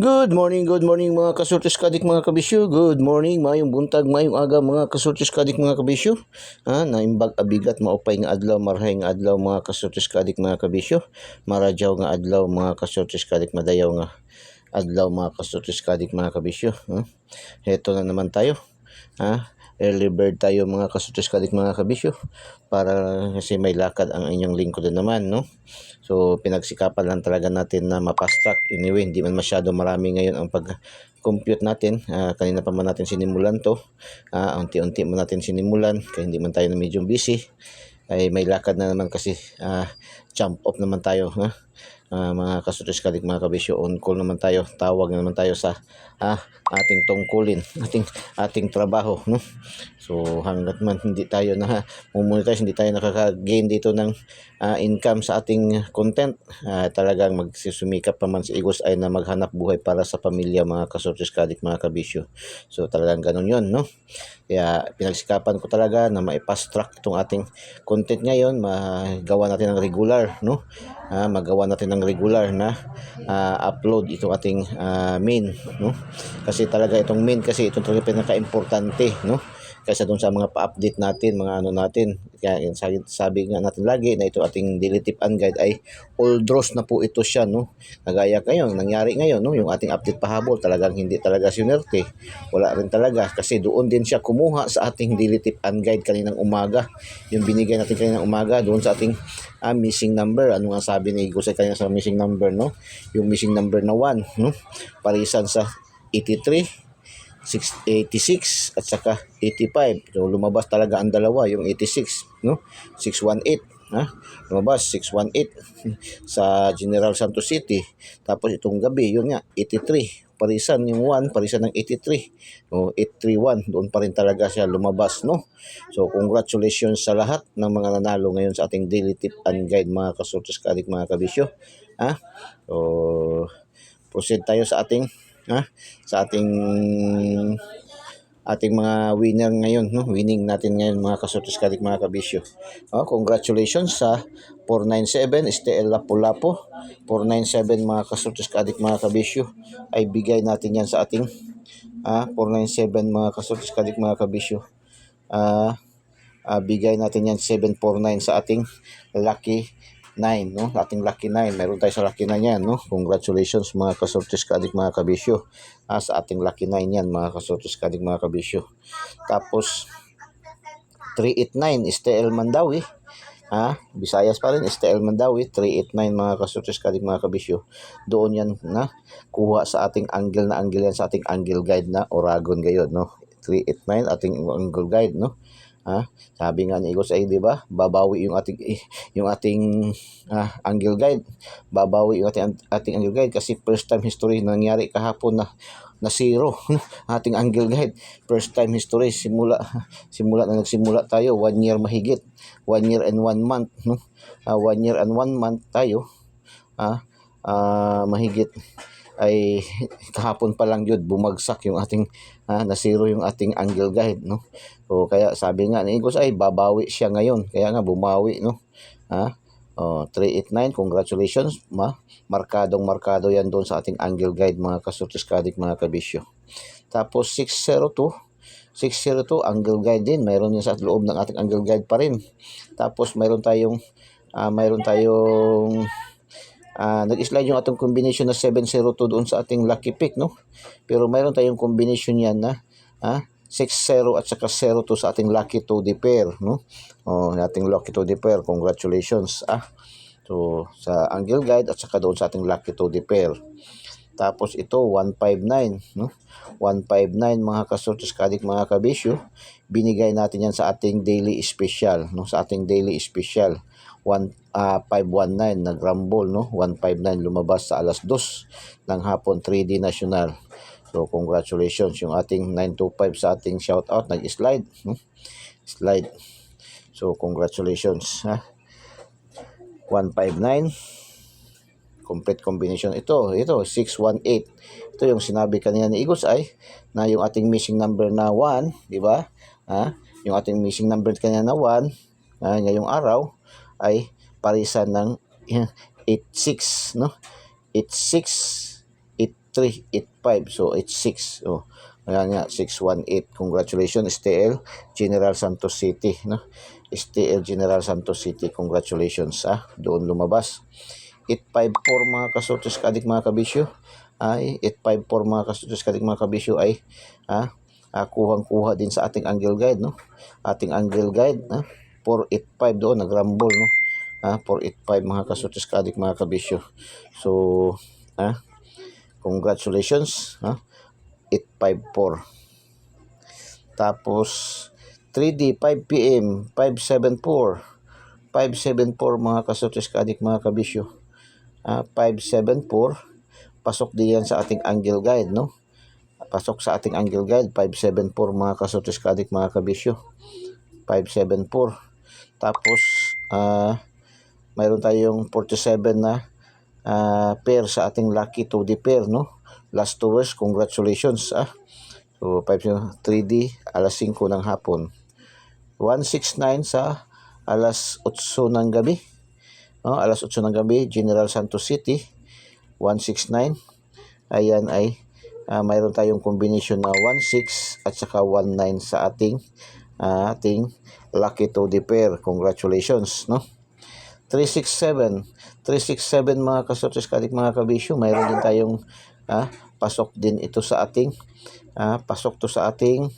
Good morning mga kasultis kadik mga kabisyo. Good morning, mayong buntag, mayong aga mga kasultis kadik mga kabisyo. Naimbag abigat maupay nga adlaw, marhay nga adlaw mga kasultis kadik mga kabisyo. Maradyaw nga adlaw mga kasultis kadik, madayaw nga adlaw mga kasultis kadik mga kabisyo. Heto na naman tayo. Early bird tayo mga kasultis kadik mga kabisyo, para kasi may lakad ang inyong lingkod na naman, no? So pinagsikapan lang talaga natin na ma-fast track. Anyway, hindi man masyado marami ngayon ang pag-compute natin. Kanina pa man natin sinimulan to. Unti-unti man natin sinimulan, kaya hindi man tayo na medyo busy. Ay may lakad na naman kasi jump off naman tayo, mga kasultis kadik mga kabisyo. On call naman tayo, tawag naman tayo sa ating tungkulin, ating trabaho, no? So hanggat man hindi tayo na monetize, hindi tayo nakaka-gain dito ng income sa ating content, talagang magsusumikap pa man si Igos ay na maghanap buhay para sa pamilya mga kasultis kadik mga kabisyo. So talagang ganun yon, no? Kaya pinagsikapan ko talaga na ma-fast track itong ating content ngayon, magawa natin ng regular, no? Magawa natin ng regular na upload itong ating main, no? Kasi talaga itong main, kasi itong talaga pinaka-importante, no? Kaysa doon sa mga pa-update natin, mga ano natin. Kaya sabi nga natin lagi na ito ating daily tip and guide ay all draws na po ito siya, no? Kagaya ngayon, nangyari ngayon, no? Yung ating update pahabol, talagang hindi talaga sinerte. Wala rin talaga, kasi doon din siya kumuha sa ating daily tip and guide kaninang umaga. Yung binigay natin kaninang umaga doon sa ating missing number. Ano nga sabi ni Gusay kanina sa missing number, no? Yung missing number na 1, no? Parisan sa 83, 86 at saka 85. So lumabas talaga ang dalawa, yung 86, no? 618, lumabas 618 sa General Santos City. Tapos itong gabi, yun nga, 83. Parisan yung 1, parisan ng 83. So 831, doon pa rin talaga siya lumabas, no? So congratulations sa lahat ng mga nanalo ngayon sa ating daily tip and guide mga kasultis kadik mga kabisyo. So proceed tayo sa ating mga winner ngayon, no? Winning natin ngayon mga kasultis kadik mga kabisyo. Congratulations sa 497 STL Lapu-Lapu. 497 mga kasultis kadik mga kabisyo, ay bigay natin yan sa ating 497 mga kasultis kadik mga kabisyo. Bigay natin yan 749 sa ating lucky 9, no? Ating lucky 9, meron tayo sa lucky 9 yan, no? Congratulations mga kasultis kadik mga kabisyo, sa ating lucky 9 yan mga kasultis kadik mga kabisyo. Tapos 389 STL Mandawi, Visayas pa rin, STL Mandawi 389 mga kasultis kadik mga kabisyo. Doon yan na kuha sa ating angle na angle yan, sa ating angle guide na Oragon gayon, no? 389 ating angle guide, no? Sabi nga ni Igos ay, di ba, babawi yung ating angle guide. Babawi yung ating angle guide, kasi first time history nangyari kahapon na zero ating angle guide. First time history, simula na nagsimula tayo, 1 year mahigit, 1 year and 1 month, no? 1 year and 1 month tayo, mahigit, ay kahapon pa lang yun bumagsak yung ating nasiro yung ating angle guide, no? So kaya sabi nga ni Igos ay babawi siya ngayon, kaya nga bumawi, no? 389, congratulations, markado yan doon sa ating angle guide mga kasultis kadik mga kabisyo. Tapos 602 angle guide din, mayroon yan sa loob ng ating angle guide pa rin. Tapos mayroon tayong nag-slide yung atong combination na 702 doon sa ating lucky pick, no? Pero mayroon tayong combination yan na 60 at saka 02 sa ating lucky 2D pair, no? Ating lucky 2D pair, congratulations so sa angle guide at saka doon sa ating lucky 2D pair. Tapos ito 159, no? 159 mga kasultis kadik mga kabisyo, binigay natin yan sa ating daily special, no? Sa ating daily special 519 nag-rumble, no? 159 lumabas sa alas 2 ng hapon, 3D national. So congratulations, yung ating 925 sa ating shoutout nag-slide, no? Slide. So congratulations, 159 complete combination. Ito 618. Ito yung sinabi kanina ni Igos ay na yung ating missing number na 1, di ba? Yung ating missing number kanina na 1 ngayong araw ay parisan ng 86, no? 86 8385. So it's 6. Oh, ayan nga 618. Congratulations STL General Santos City, no? STL General Santos City, congratulations. Doon lumabas. 854 mga kasortes kadik mga kabisyo. 854 mga kasortes kadik mga kabisyo ay kuhang-kuha din sa ating angle guide, no? Ating angle guide, 485 doon nagrumble, no? 485 mga kasortes kadik mga kabisyo. So, congratulations, 854. Tapos 3D 5 PM 574 mga kasortes kadik mga kabisyo. 574 pasok din yan sa ating angle guide, no? Pasok sa ating angle guide 574 mga kasortes kadik mga kabisyo. 574. Tapos mayroon tayong 47 na pair sa ating lucky 2D pair, no? Last 2 hours, congratulations. So 3D alas 5 ng hapon. 169 sa alas 8 ng gabi. Alas 8 ng gabi, General Santos City. 169. Ayan ay mayroon tayong combination na 16 at saka 19 sa ating lucky 2D pair. Congratulations, no? 367 mga kasortes kadik mga kabisyo. Mayroon din tayong pasok din ito sa ating pasok to sa ating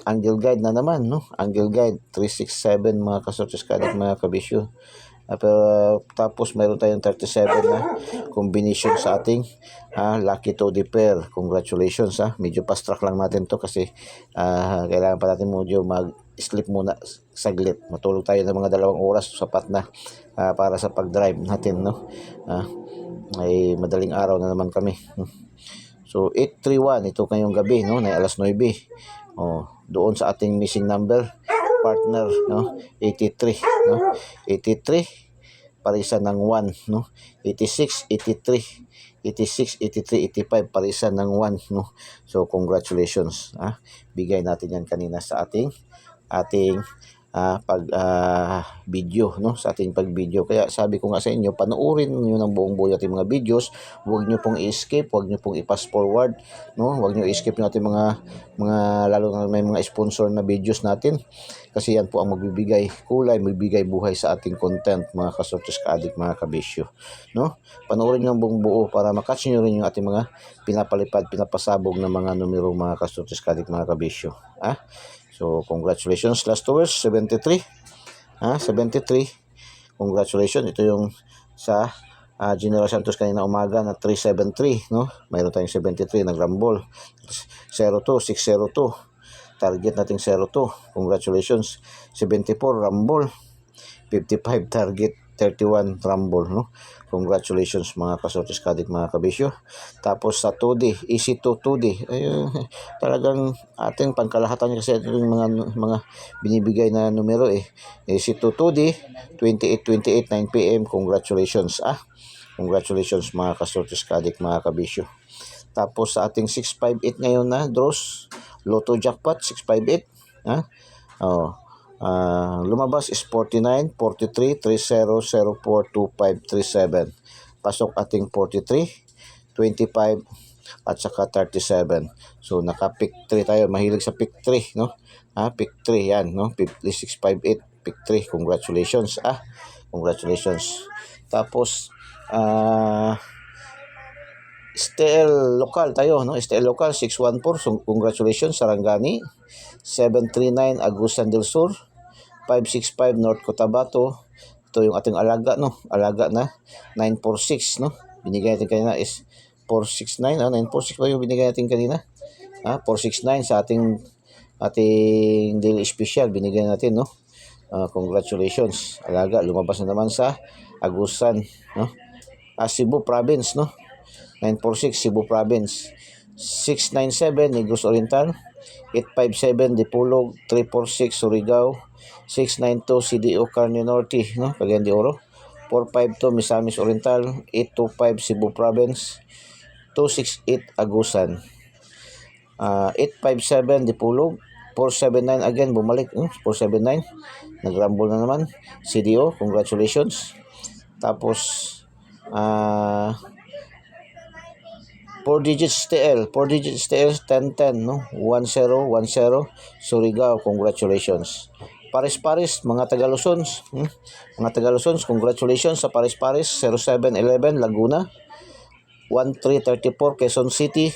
angle guide na naman, no? Angle guide 367 mga kasortes kadik mga kabisyo. Tapos mayroon tayong 37 na combination sa ating lucky 2D pair. Congratulations. Medyo fast track lang natin to kasi kailangan pa natin medyo mag-sleep muna saglit. Matulog tayo ng mga 2 oras, sapat na para sa pag-drive natin, no? Ay madaling araw na naman kami. So 831 ito ngayong gabi, no? Na alas 9. Doon sa ating missing number partner, no? 83, no? 83 parisa ng 1, no? 86, 83, 86, 83, 85 parisa ng 1, no? So congratulations. Bigay natin yan kanina sa ating video, no? Sa ating pag-video. Kaya sabi ko nga sa inyo, panoorin niyo ng buong buo ating mga videos. Huwag niyo pong i-skip, huwag niyo pong i-fast forward, no? Huwag niyo i-skip yung ating mga lalo na may mga sponsor na videos natin. Kasi yan po ang magbibigay kulay, magbibigay buhay sa ating content, mga kasortes kaadik, mga kabisyo, no? Panoorin niyo ang buong buo para makatch niyo rin yung ating mga pinapalipad, pinapasabog na mga numero, mga kasortes kaadik, mga kabisyo. So, congratulations. Last 2 hours, 73. 73. Congratulations. Ito yung sa General Santos kanina umaga na 373, no? Mayroon tayong 73 nag-rumble. 02, 602. Target nating 02. Congratulations. 74 rumble. 55 target, 31 rumble, no? Congratulations mga kasortes kaadik, mga kabisyo. Tapos sa 2D, EC2 2D, talagang ating pangkalahatan kasi yung mga binibigay na numero EC2 2D 28 9 PM. Congratulations. Congratulations mga kasortes kaadik, mga kabisyo. Tapos sa ating 658 ngayon na draws, Lotto jackpot 658, lumabas is 49, 43, 30, 04, 25, 37. Pasok ating 43, 25, at saka 37. So naka-pick 3 tayo. Mahilig sa pick 3, no? Pick 3 yan, no? 658, pick 3. Congratulations. Congratulations. Tapos STL local tayo, no? STL local 614. So congratulations Sarangani. 739 Agusan del Sur. 565 North Cotabato. Ito yung ating alaga, no? Alaga na 946, no? Binigay natin kanina is 469, 946 pa yung binigay natin kanina. 469 sa ating daily special binigay natin, no? Congratulations. Alaga lumabas na naman sa Agusan, no? Cebu province, no? 946 Cebu province. 697 Negros Oriental. 857 Dipolog. 346 Surigao. 692 CDO Carne Norte, no? Cagayan de Oro. 452 Misamis Oriental. 825 Cebu province. 268 Agusan. 857 Dipolog. 479 again bumalik, 479 nagrumble na naman CDO. Congratulations. Tapos 4 digits TL, 4 digits TL 1010, no? 1010, Surigao, congratulations. Paris-Paris, mga Taga-Luzons, mga Taga-Luzons, congratulations sa Paris-Paris, 0711 Laguna, 1334 Quezon City,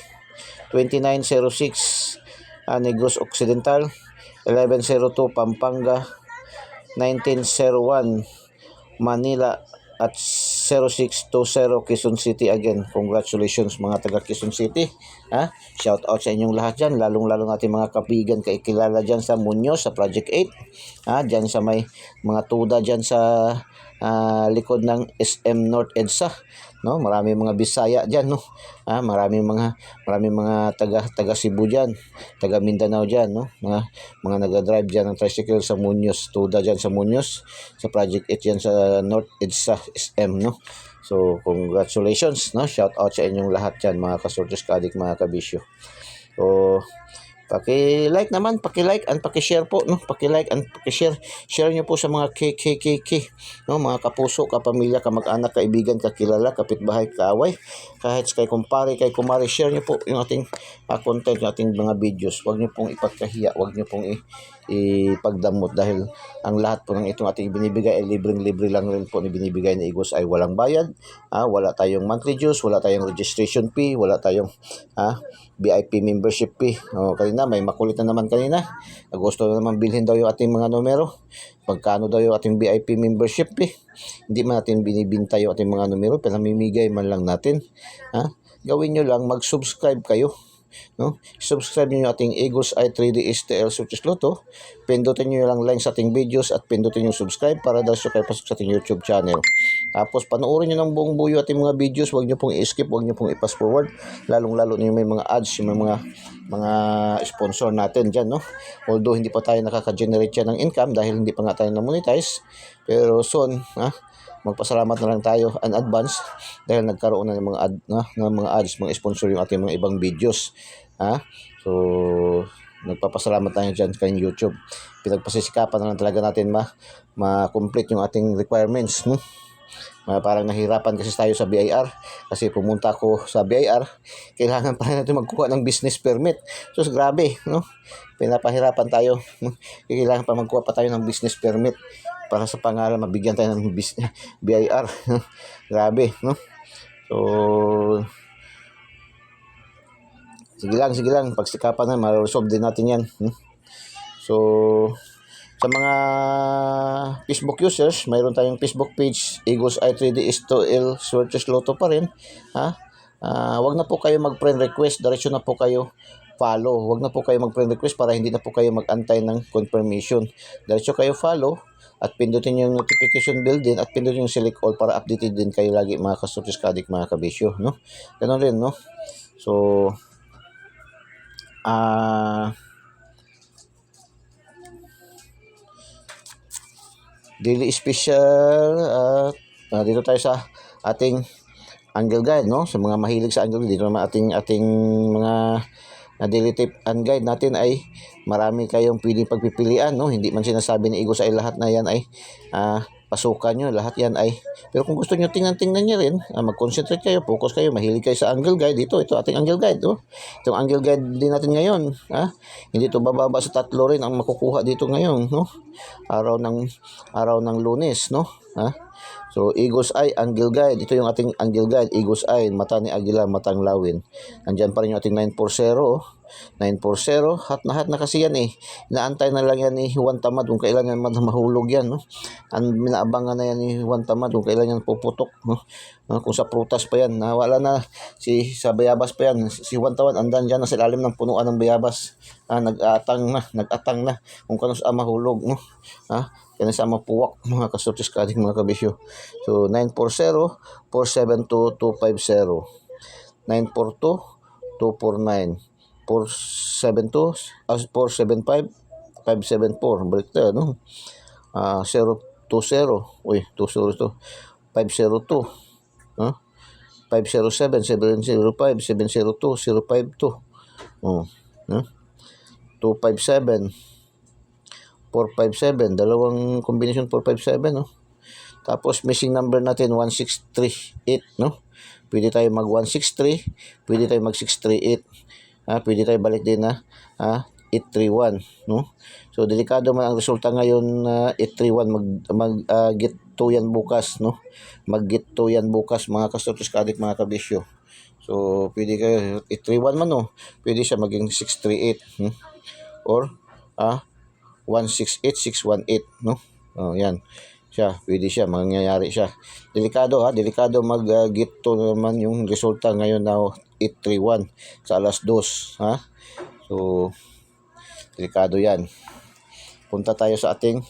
2906 Negros Occidental, 1102 Pampanga, 1901 Manila, at 0620 Quezon City again. Congratulations mga taga Quezon City. Shout out sa inyong lahat dyan, lalong-lalo natin mga kapigan kaikilala dyan sa Muñoz, sa Project 8. Dyan sa may mga tuda dyan sa likod ng SM North EDSA. No, marami mga Bisaya diyan, no. Marami mga taga Cebu diyan, taga Mindanao diyan, no. Mga naga-drive diyan ng tricycle sa Muñoz, tuda diyan sa Muñoz, sa Project 8 diyan sa North EDSA SM, no. So congratulations, no. Shout out sa inyong lahat diyan mga kasurtis kadik, mga kabisyo. So paki-like naman, paki-like and paki-share po, no. Paki-like and paki-share. Share niyo po sa mga KKKK, no, mga kapuso, kapamilya, kamag-anak, kaibigan, kakilala, kapitbahay, kaaway, kahit kay kumpare, kay kumare, share niyo po yung ating content, yung ating mga videos. Huwag niyo pong ipagkahiya, huwag niyo pong ipagdamot, dahil ang lahat po ng itong ating binibigay ay libreng-libre lang rin po ni binibigay ni Igos, ay walang bayad. Wala tayong monthly dues, wala tayong registration fee, wala tayong VIP membership fee. Kanina may makulit na naman kanina. Gusto na naman bilhin daw yung ating mga numero. Pagkano daw yung ating VIP membership fee? Hindi man natin binibinta yung ating mga numero, pinamimigay man lang natin. Gawin nyo lang, mag-subscribe kayo. No? Subscribe niyo yung ating Eagles Eye 3D STL Switches Lotto. Pindutin niyo lang like sa ating videos at pindutin yung subscribe para diretso kayo pasok sa ating YouTube channel. Tapos panoorin niyo ng buong buo ating mga videos, huwag niyo pong i-skip, huwag niyo pong i-pass forward. Lalong-lalo na yung may mga ads, yung mga sponsor natin diyan, no. Although hindi pa tayo nakaka-generate yan ng income dahil hindi pa nga tayo na-monetize, pero soon, magpasalamat na lang tayo in advance dahil nagkaroon na ng mga ads, mga sponsor yung ating mga ibang videos. So nagpapasalamat tayo dyan kay YouTube. Pinagpasisikapan na lang talaga natin ma-complete yung ating requirements, no? Parang nahirapan kasi tayo sa BIR, kasi pumunta ako sa BIR, kailangan pa rin natin magkuha ng business permit. So grabe, no? Pinapahirapan tayo, no? Kailangan pa magkuha pa tayo ng business permit para sa pangalan mabigyan tayo ng BIR. Grabe, no? So sige lang, pagsikapan na, ma-resolve din natin yan. So sa mga Facebook users, mayroon tayong Facebook page, Eagles Eye 3D STL Switches Lotto pa rin. Wag na po kayo mag-friend request, diretso na po kayo follow. Wag na po kayo mag-friend request para hindi na po kayo mag-antay ng confirmation. Diretso kayo follow at pindutin yung notification bell din at pindutin yung select all para updated din kayo lagi, mga kasurtis kadik, mga kabisyo, no. Ganun rin, no. So daily special, dito tayo sa ating angle guide, no. Sa mga mahilig sa angle, dito naman ating mga daily tip and guide natin ay marami kayong pwedeng pagpipilian, no. Hindi man sinasabi ni Igos ay lahat na yan ay pasukan nyo, lahat yan ay, pero kung gusto nyo tingnan nyo rin, mag-concentrate kayo, focus kayo, mahilig kayo sa angle guide, ito ating angle guide, no. Itong angle guide din natin ngayon, hindi ito bababa sa 3 rin ang makukuha dito ngayon, no. Araw ng Lunes, no. So Eagles Eye Angle Guide, ito yung ating Angle Guide, Eagles Eye, mata ni Agila, matang lawin. Andyan pa rin yung ating 940, 940, hat na kasi yan Inaantay na lang yan ni Juan Tamad kung kailan yan mahulog yan, no. Ang minaabangan na yan ni Juan Tamad kung kailan yan puputok, no. Kung sa prutas pa yan, wala na sa bayabas pa yan, si Juan Tamad andan dyan na sa ilalim ng punuan ng bayabas. Nag-atang na kung kano sa mahulog, no. Kaya sa mapuwak, mga kasurtis kadik, mga kabisyo. So 940 472 250, 942 249, 472 475 574, balik tayo, no. 020, 20 ito, 502, 507 705 702 052, 257 457, dalawang combination 457, no. Tapos missing number natin 1638, no. Pwede tayo mag 163, pwede tayo mag 638. Pwede tayo balik din na 831, no? So delikado man ang resulta ngayon na 831 get 2 yan bukas, no? Mag-get 2 yan bukas mga kasurtis kadik mga kabisyo. So pwede kayo 831 man, no? Pwede siya maging 638, or 168618, no? Yan. Pwede siya, mangyayari siya. Delikado mag-get 2 naman yung resulta ngayon na 831 sa alas 2, So delikado yan. Punta tayo sa ating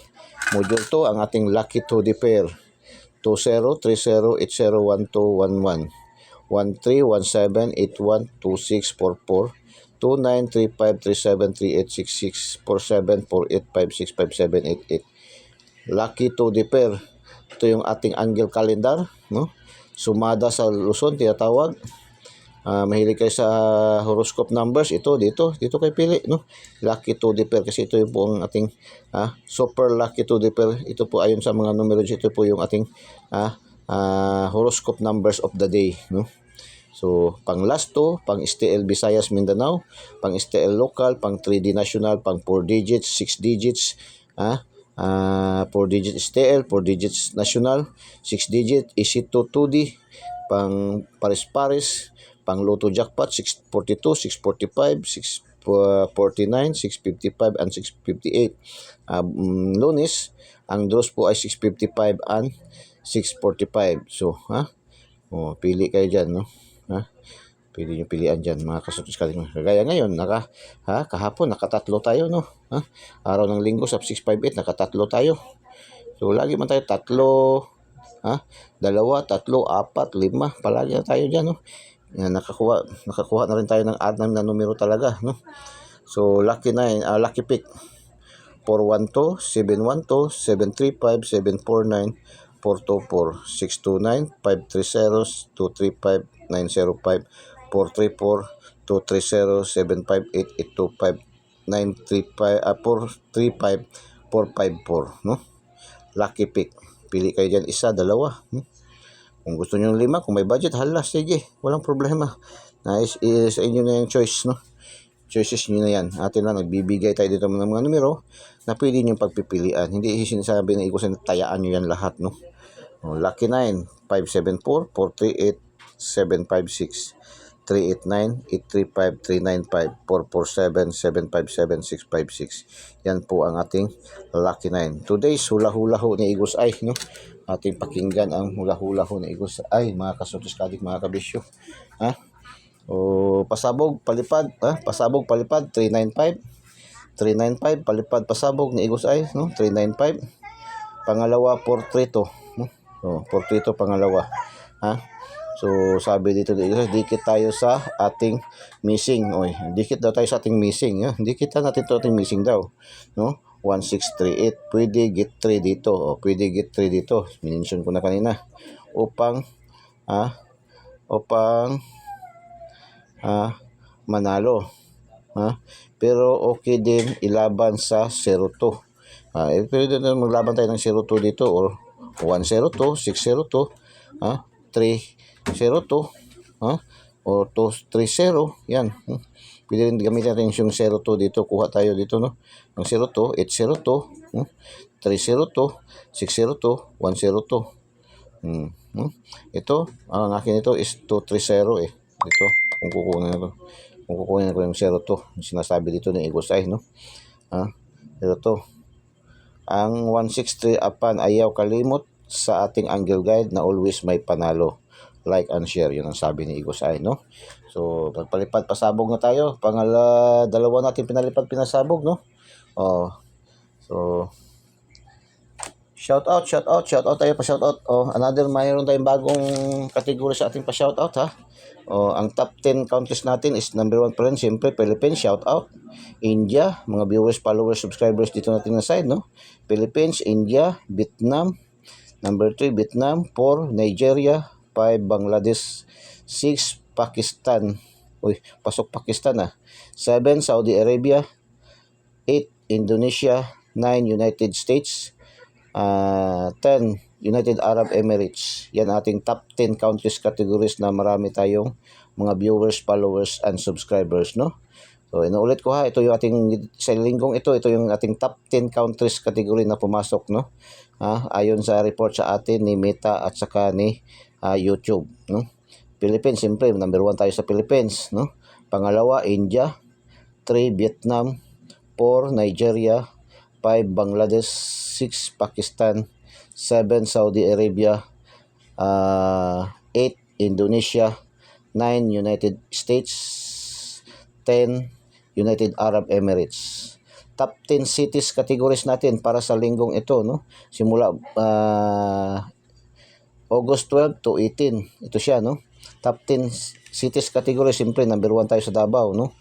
module 2, ang ating lucky 2D pair. 20, 30, 80, 12, 11, 13, 17, 81, 26, 44, 29, 35, 37, 38, 66, 47, 48, 56, 57, 88. Lucky 2D pair. Ito yung ating angle calendar, no? Sumada sa Luzon, tinatawag. Mahilig kayo sa horoscope numbers, ito dito kayo pili, no? Lucky 2D pair, kasi ito yung po ang ating super lucky 2D pair. Ito po ayon sa mga numerology, ito po yung ating horoscope numbers of the day, no? So pang last 2, pang STL Visayas Mindanao, pang STL local, pang 3D national, pang 4 digits, 6 digits, 4 digit STL, 4 digits national, 6 digit EC2 2D, pang pares-pares, pang Lotto jackpot 642, 645, 649, 655 and 658. Lunes, ang draws po ay 655 and 645. So, pili kayo diyan, no? Pili yung pilian diyan mga kasutis kadik. Kagaya ngayon, kahapon nakatatlo tayo, no? Araw ng Linggo sa 658 nakatatlo tayo. So lagi man tayo tatlo, 2, 3, 4, 5, palagi na tayo diyan, no? Yan, nakakuha na rin tayo ng 6 na numero talaga, no? So lucky 9, lucky pick 412, 712, 735, 749, 424, 629, 530, 235, 905, 434, 230, 758, 825, 935, 435, 454, no? Lucky pick. Pili kayo dyan, 1, 2. Kung gusto nyo 5, kung may budget, sige, walang problema. Sa inyo na yung choice, no? Choices nyo na yan. Atin lang, nagbibigay tayo dito ng mga numero na pwede nyo pagpipilian. Hindi sinasabi na ikusin, tayaan nyo yan lahat, no? Lucky 9, 574, 438, 756, 389, 835, 395, 447, 757, 656. Yan po ang ating lucky 9. Today's hula-hula ho ni Igos Ay, no? Ating pakinggan ang hula-hula ho ni Igos Ay, mga kasutis kadik, mga kabisyo. Pasabog, palipad, pasabog, palipad, 395. 395, palipad, pasabog ni Igos Ay, no? 395. Pangalawa, 432, no? 432, pangalawa. So, sabi dito, dikit tayo sa ating missing. Dikit daw tayo sa ating missing. Dikit natin to ating missing daw, no? 1638. Pwede get 3 dito. Pwede get 3 dito. Minention ko na kanina. Upang manalo. Pero okay din ilaban sa 02. Pwede na maglaban tayo ng 02 dito, or 102, 602, 302, o 230. Yan. Pwede rin gamitin natin yung 02 dito. Kuha tayo dito, no? Ang 02, 802, 302, 602, 102. Ito, ang akin ito is 230, Ito, kung kukunin ko yung 02, yung sinasabi dito ng Igos Ay, no? Pero to, ang 163 apan, ayaw kalimot sa ating angle guide na always may panalo. Like and share, yun ang sabi ni Igos Ay, no? So, pagpalipad, pasabog na tayo. Dalawa natin pinasabog, no? So, shout out tayo, pa-shout out. Mayroon tayong bagong category sa ating pa-shout out, ang top 10 countries natin is number 1 pa rin, siyempre Philippines, shout out. India, mga viewers, followers, subscribers dito natin na side, no? Philippines, India, Vietnam, number 3 Vietnam, 4 Nigeria, 5 Bangladesh, 6 Pakistan. Pasok Pakistan, 7 Saudi Arabia, 8 Indonesia, 9 United States, 10 United Arab Emirates. Yan ating top 10 countries categories na marami tayong mga viewers, followers, and subscribers, no? So, inuulit ko ha, ito yung ating, sa linggong ito yung ating top 10 countries category na pumasok, no? Ayon sa report sa atin ni Meta at saka ni YouTube, no? Philippines, siyempre, number 1 tayo sa Philippines, no? Pangalawa, India. 3, Vietnam. 4, Nigeria. 5, Bangladesh. 6, Pakistan. 7, Saudi Arabia. 8, Indonesia. 9, United States. 10, United Arab Emirates. Top 10 cities categories natin para sa linggong ito, no? Simula August 12 to 18. Ito siya, no? Top 10 cities category. Siyempre, number 1 tayo sa Davao, no?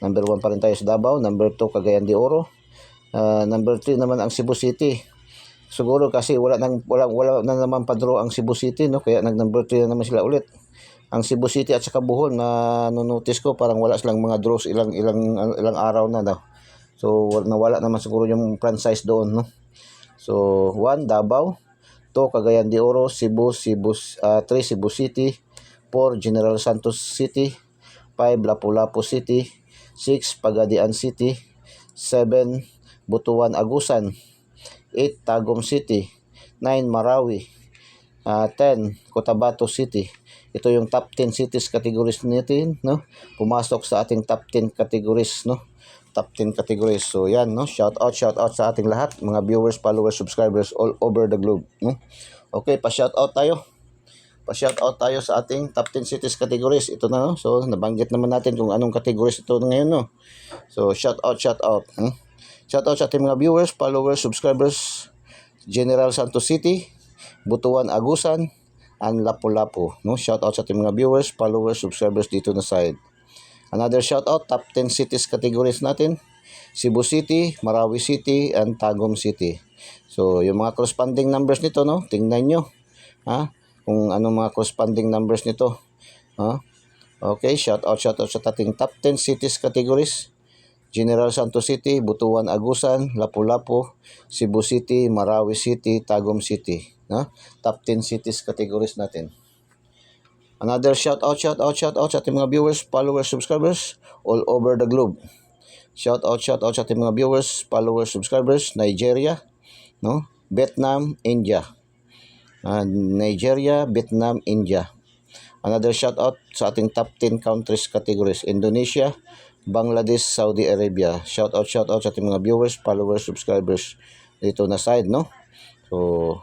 Number 1 pa rin tayo sa Davao. Number 2, Cagayan de Oro. Number 3 naman ang Cebu City. Siguro kasi wala na naman pa-draw ang Cebu City, no? Kaya nag-number 3 na naman sila ulit. Ang Cebu City at saka Bohol na notice ko parang wala silang mga draws ilang araw na daw. So nawala naman siguro yung franchise doon, no? So 1, Davao. 2, Cagayan de Oro. 3, Cebu City. 4, General Santos City. 5, Lapu-Lapu City. 6, Pagadian City. 7, Butuan Agusan. 8, Tagum City. 9, Marawi. 10, Cotabato City. Ito yung top 10 cities categories natin, no? Pumasok sa ating top 10 categories, no? Top 10 categories. So yan, no? Shout out sa ating lahat, mga viewers, followers, subscribers all over the globe, no? Okay, pa-shout out tayo. Pa-shout out tayo sa ating top 10 cities categories. Ito na, no? So nabanggit naman natin kung anong categories ito ngayon, no? So shout out. Shout out sa ating mga viewers, followers, subscribers. General Santos City, Butuan Agusan, and Lapu-Lapu, no? Shout out sa ating mga viewers, followers, subscribers dito na side. Another shout out, top 10 cities categories natin. Cebu City, Marawi City, and Tagum City. So, yung mga corresponding numbers nito, no? Tingnan nyo, kung anong mga corresponding numbers nito. Okay, shout out sa ating top 10 cities categories. General Santos City, Butuan Agusan, Lapu-Lapu, Cebu City, Marawi City, Tagum City. Top 10 cities categories natin. Another shout out sa ating mga viewers, followers, subscribers all over the globe. Shout out sa ating mga viewers, followers, subscribers, Nigeria, no? Vietnam, India. Nigeria, Vietnam, India. Another shout out sa ating top 10 countries categories, Indonesia, Bangladesh, Saudi Arabia. Shout out sa ating mga viewers, followers, subscribers dito na side, no? So,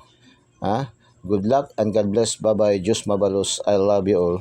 good luck and God bless. Bye-bye. Diyos mabalos. I love you all.